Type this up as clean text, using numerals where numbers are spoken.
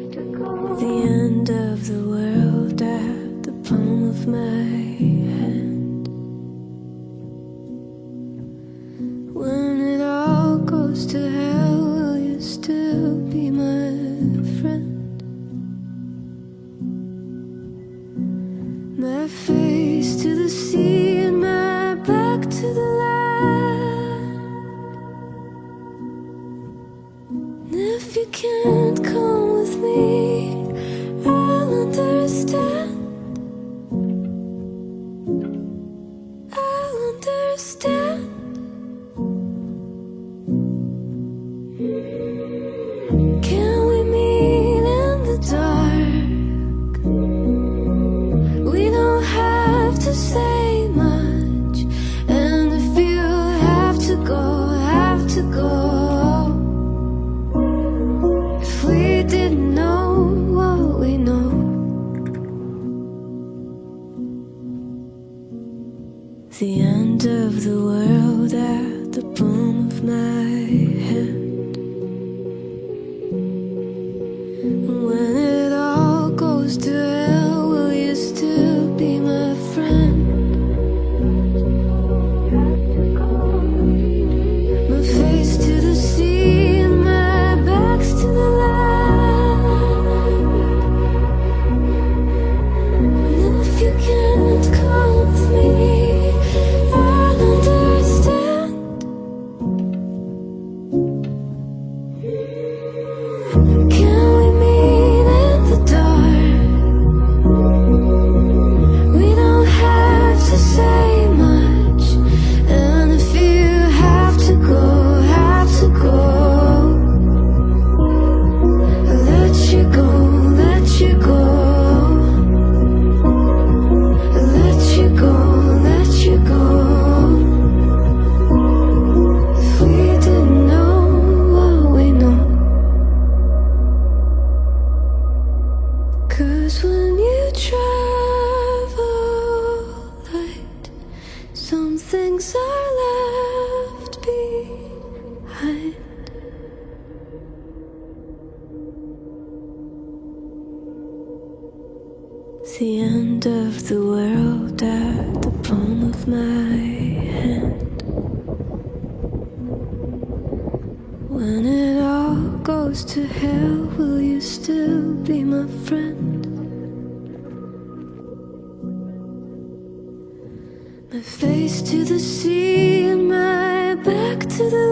The end of the world at the palm of my hand. When it all goes to hell, will you still be my friend? My face to the sea and my back to the land. And if you can't come with me, I'll understand. I'll understand. Can we meet in the dark? We don't have to say much. And if you have to go, have to go. If we didn't know what we know, the end of the world at the palm of my hand. When it all goes to hell, will you still be my friend? My face to the sea and my back's to the land. And if you can't come with me, I'll understand. Can we meet in the dark? We don't have to say much. And if you have to go, have to go, I'll let you go, let you go. I'll let you go, let you go. If we didn't know what we know. 'Cause when you travel light, some things are left behind. The end of the world at the palm of my hand. When it all goes to hell, will you still be my friend? My face to the sea and my back to the